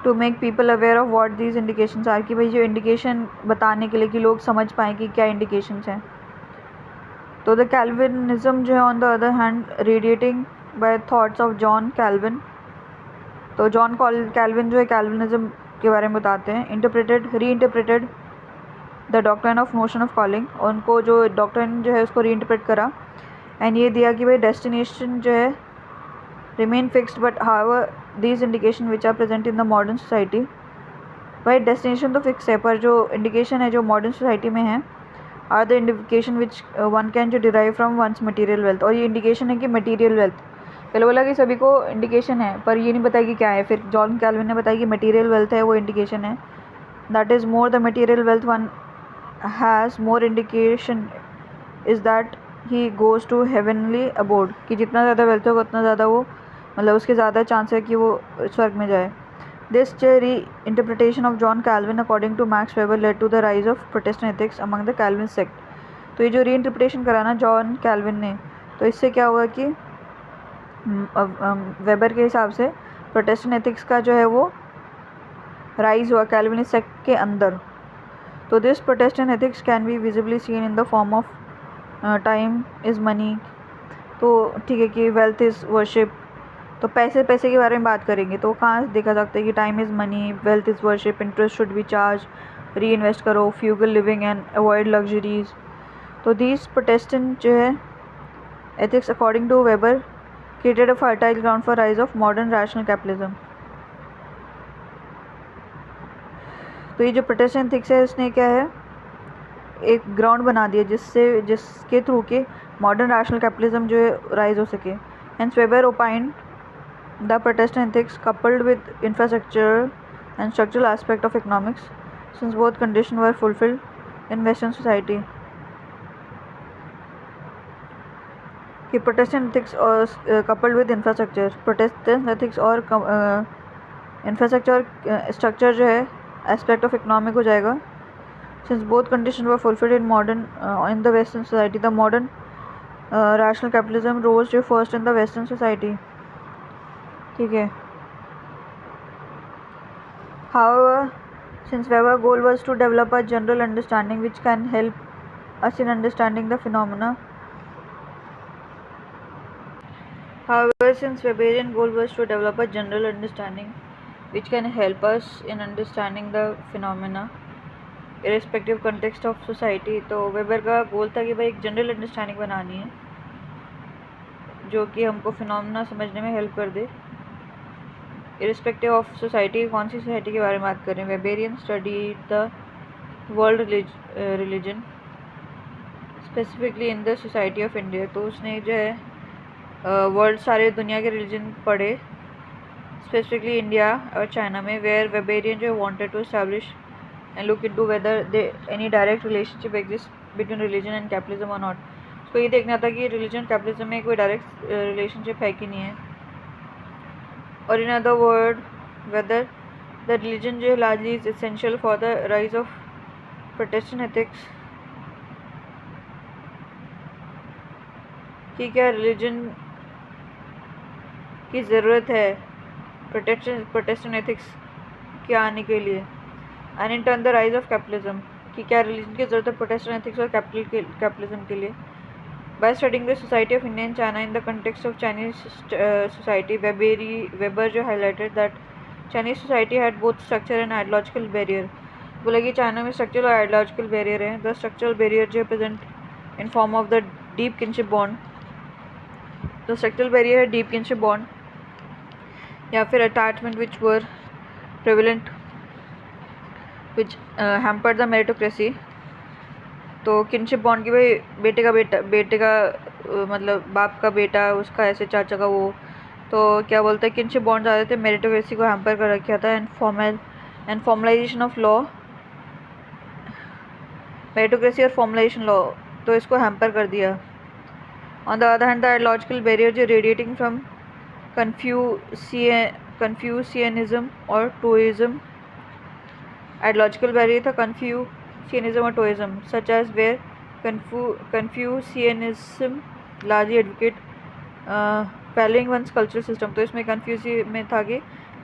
to make people aware of what these indications are, कि भाई जो इंडिकेशन बताने के लिए कि लोग समझ पाएँ कि क्या इंडिकेशंस हैं. तो द कैल्विनिज्म जो है on the other hand radiating by thoughts of John Calvin, तो जॉन कैल्विन जो है कैल्विनिज्म के बारे में बताते हैं, reinterpreted the doctrine of notion of calling, उनको जो डॉक्ट्राइन जो है उसको री इंटरप्रेट करा एंड ये दिया कि भाई डेस्टिनेशन जो है remain fixed but however these indication which are present in the modern society. भाई डेस्टिनेशन तो फिक्स है पर जो इंडिकेशन है जो मॉडर्न सोसाइटी में है are the indication which one can जो derive from one's material wealth, और ये इंडिकेशन है कि मटीरियल वेल्थ. पहले बोला कि सभी को इंडिकेशन है पर ये नहीं बताया कि क्या है, फिर जॉन कैल्विन ने बताया कि मटीरियल वेल्थ है वो इंडिकेशन है. That is more the material wealth one has more indication is that he goes to heavenly abode, कि जितना ज़्यादा वेल्थ होगा उतना ज़्यादा वो मतलब उसके ज़्यादा चांस है कि वो स्वर्ग में जाए. This reinterpretation of John Calvin according to Max Weber led to the rise of Protestant ethics among the Calvin sect. तो ये जो री इंटरप्रिटेशन करा ना जॉन कैल्विन ने, तो इससे क्या हुआ कि वेबर के हिसाब से प्रोटेस्टेंट एथिक्स का जो है वो राइज हुआ कैल्विनिस्ट सेक्ट के अंदर. तो this Protestant ethics can B visibly seen in the form of time is money. तो ठीक है कि वेल्थ इज़ वर्शिप, तो पैसे के बारे में बात करेंगे तो कहाँ देखा सकता है कि time is money, wealth is worship, interest should be charge, reinvest करो, frugal living and avoid luxuries. तो दिस प्रोटेस्टेंट जो है ethics according to Weber created a fertile ground for rise of modern rational capitalism. तो ये जो Protestant ethics है इसने क्या है एक ग्राउंड बना दिया जिसके थ्रू के मॉडर्न रैशनल कैपिटलिज्म जो है राइज हो सके. Hence Weber opined the Protestant ethics coupled with infrastructure and structural aspect of economics, since both conditions were fulfilled in Western society. कि प्रोटेस्टेंट एथिक्स और coupled with infrastructure, Protestant ethics और infrastructure structure जो है aspect of economic हो जाएगा. Since both condition were fulfilled in modern in the western society, the modern rational capitalism rose जो first in the western society. ठीक है. However Since Weber's goal was to develop a general understanding which can help us in understanding the phenomena. However, since Weberian goal was to develop a general understanding which can help us in understanding the phenomena irrespective context of society, तो Weber का गोल था कि भाई एक general understanding बनानी है जो कि हमको फिनोमेना समझने में हेल्प कर दे इरिस्पेक्टिव ऑफ सोसाइटी. कौन सी सोसाइटी के बारे में बात कर रहे हैं? Weberian study the world religion specifically in the society of India. तो उसने जो है वर्ल्ड सारे दुनिया के रिलीजन पढ़े स्पेसिफिकली इंडिया और चाइना में, वेयर वेबेरियन जो wanted to establish and look into whether they any direct relationship exist between religion and capitalism और नॉट. तो ये देखना था कि रिलीजन कैपिटलिज्म में कोई डायरेक्ट रिलेशनशिप है कि नहीं है, और in other word whether the religion जो largely is essential for the rise of Protestant ethics. कि क्या रिलीजन की ज़रूरत है प्रोटेस्टेंट एथिक्स के आने के लिए. And in turn the rise of capitalism, कि क्या रिलीजन की ज़रूरत है प्रोटेस्टेंट एथिक्स और कैपिटलिज्म के लिए. By studying the society of India and China in the context of Chinese society, Weber जो highlighted that Chinese society had both structure and ideological barrier. बोला कि चाइना में स्ट्रक्चरल और आइडियोलॉजिकल बैरियर है. The structural barrier जो present in form of the deep kinship bond. The structural barrier है deep kinship bond या फिर attachment which were prevalent which hampered the meritocracy. तो किनशिप बॉन्ड की भाई बेटे का मतलब बाप का बेटा उसका ऐसे चाचा का वो, तो क्या बोलते हैं किनशिप बॉन्ड ज़्यादा थे, मेरिटोक्रेसी को हैम्पर कर रखा था. And formalisation of law, meritocracy और फॉर्मलाइजेशन लॉ तो इसको हैम्पर कर दिया. On the other hand the ideological barrier जो रेडिएटिंग फ्रॉम कन्फ्यूशियनिज्म और टोइज्म. आइडियोलॉजिकल बैरियर था Confucianism or Taoism, such as where Confucianism largely advocate valuing one's cultural system. तो इसमें कन्फ्यूज में था कि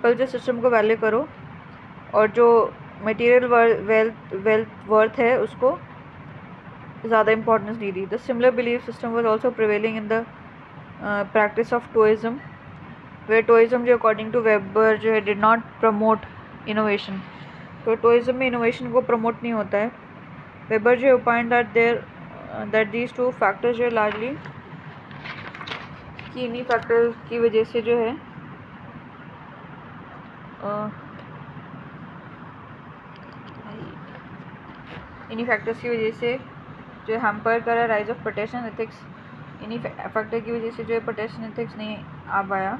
कल्चर सिस्टम को वैल्यू करो और जो मटेरियल वर्थ है उसको ज़्यादा इंपॉर्टेंस नहीं दी. The similar belief system was also prevailing in the practice of Taoism, where Taoism जो अकॉर्डिंग टू वेबर जो है डिड नॉट प्रमोट इनोवेशन. तो टोइज्म में इनोवेशन को प्रमोट नहीं होता है. वेबर जो point that these two factors जो लार्जली कि इन्हीं फैक्टर्स की वजह से जो है इन्हीं फैक्टर्स की वजह से जो हैम्पर करा राइज ऑफ प्रोटेस्टेंट एथिक्स. इन्हीं फैक्टर की वजह से जो है प्रोटेस्टेंट एथिक्स नहीं आ पाया.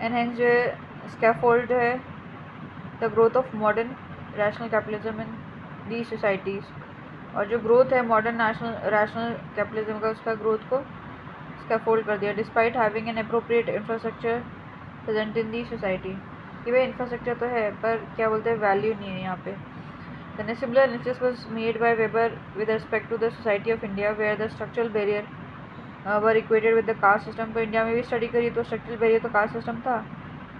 एंड हेंस जो है स्कैफोल्ड है the growth of modern rational capitalism in the societies. और जो ग्रोथ है मॉडर्न रैशनल कैपिटलिज्म का उसका ग्रोथ को स्कैफोल्ड कर दिया. Despite having an appropriate infrastructure present in the society. कि भाई इंफ्रास्ट्रक्चर तो है पर क्या बोलते हैं वैल्यू नहीं है यहाँ पे. Then similar analysis was made by Weber with respect to the society of India where the structural barrier were equated with the caste system. तो इंडिया में भी स्टडी करी तो स्ट्रक्चरल बैरियर तो कास्ट सिस्टम था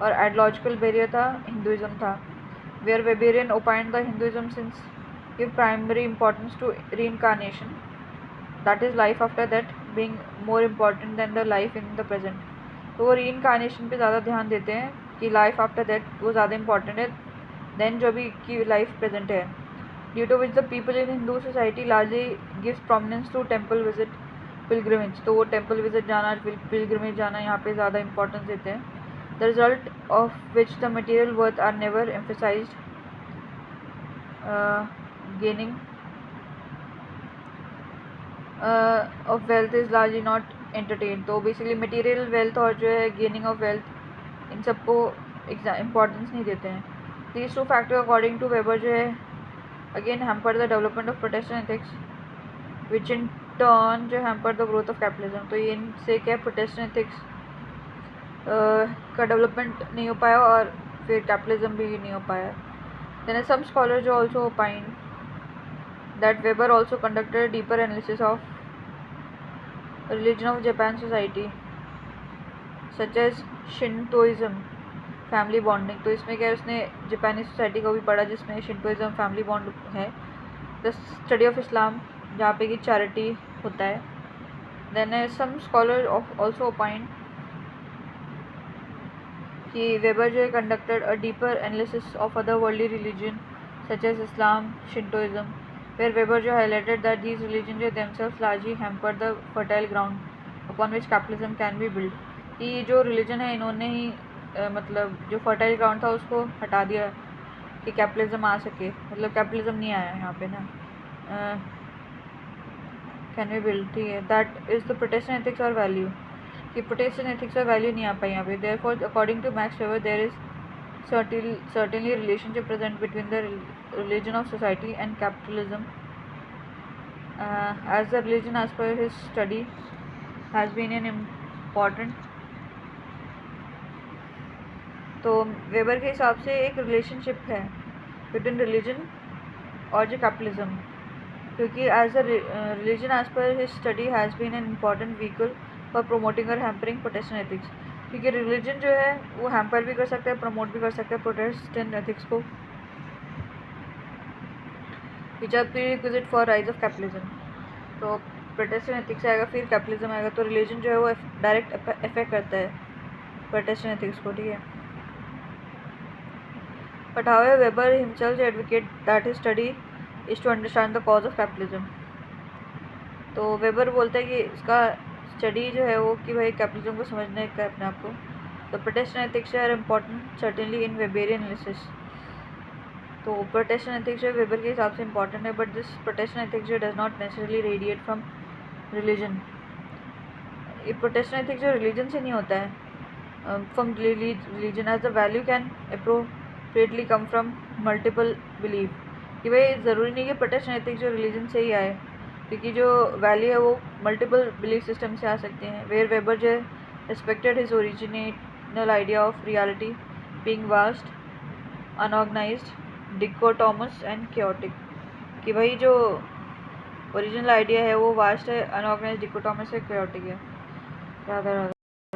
और आइडियोलॉजिकल बैरियर था Hinduism था. Where Weberian opined the Hinduism since give primary importance to reincarnation, that is life after that being more important than the life in the present. तो वो reincarnation पे ज़्यादा ध्यान देते हैं कि लाइफ आफ्टर दैट वो ज़्यादा इंपॉर्टेंट है दैन जो भी की लाइफ प्रेजेंट है. Due to which the people in Hindu society largely gives prominence to temple visit pilgrimage. तो वो टेम्पल विजिट जाना पिलग्रिमेज जाना यहाँ पे ज़्यादा इंपॉर्टेंस देते हैं. The result of which the material worth are never emphasized. Gaining of wealth is largely not entertained. तो basically material wealth और जो है gaining of wealth इन सबको importance नहीं देते हैं. These two factors according to Weber जो है again hamper the development of Protestant ethics, which in turn जो hamper the growth of capitalism. तो ये इनसे क्या Protestant ethics का डेवलपमेंट नहीं हो पाया और फिर कैपिटलिज्म भी नहीं हो पाया. देन सम स्कॉलर जो also opine that Weber also conducted deeper analysis of religion of Japan society such as Shintoism family bonding, तो इसमें क्या है, उसने जापानी सोसाइटी को भी पढ़ा जिसमें शिंटोइज्म फैमिली बॉन्ड है। द स्टडी ऑफ इस्लाम, जहाँ पे कि चैरिटी होता है। Then some scholar also opine कि वेबर जो है conducted a deeper analysis of other worldly religion such as Islam, Shintoism, where Weber जो highlighted that these religions जो themselves largely hamper the fertile ground upon which capitalism can be built, कि जो religion है इन्होंने ही मतलब जो fertile ground था उसको हटा दिया कि कैपिटलिज्म आ सके, मतलब कैपिटलिज्म नहीं आया यहाँ पे ना, कैन बी बिल्ड, ठीक है। That is the Protestant ethics और वैल्यू, कि प्रोटेस्टेंट एथिक्स और वैल्यू नहीं आ पाई यहाँ पे। Therefore according to Max Weber there is certainly relationship present between the religion of society and capitalism, as the religion as per his study has been an important, तो weber के हिसाब से एक रिलेशनशिप है बिटवीन रिलीजन और जो capitalism, क्योंकि as a religion as per his study has been an important vehicle for promoting और हैम्परिंग प्रोटेस्टेंट एथिक्स, क्योंकि रिलीजन जो है वो हैम्पर भी कर सकता है, प्रमोट भी कर सकता है प्रोटेस्टेंट एथिक्स को, which are prerequisite for rise of capitalism. तो प्रोटेस्टेंट एथिक्स आएगा, फिर कैपिटलिज्म आएगा, तो रिलीजन जो है वो डायरेक्ट इफेक्ट करता है प्रोटेस्टेंट एथिक्स को, ठीक है। But however Weber himself advocate that his study is to understand the cause of capitalism, तो वेबर बोलता है कि इसका स्टडी जो है वो कि भाई कैपिटलिज्म को समझने का अपने आप को। The Protestant ethics are important certainly in Weberian analysis, तो प्रोटेस्टेंट एथिक्स जो वेबर के हिसाब से इम्पॉर्टेंट है, बट दिस प्रोटेस्टेंट एथिक्स जो does not necessarily radiate from religion, ये प्रोटेस्टेंट एथिक्स जो रिलीजन से नहीं होता है, from religion, as the value can appropriately come from multiple believe, कि भाई ज़रूरी नहीं कि प्रोटेस्टेंट एथिक्स जो रिलीजन से ही आए, क्योंकि जो वैल्यू है वो मल्टीपल बिलीफ सिस्टम से आ सकते हैं। वेयर वेबर जो respected his original idea of reality being vast, unorganized, dichotomous and chaotic, कि भाई जो ओरिजिनल आइडिया है वो वास्ट है, अनऑर्गेनाइज्ड, डिकोटोमस है, क्योटिक है। राधा राधा।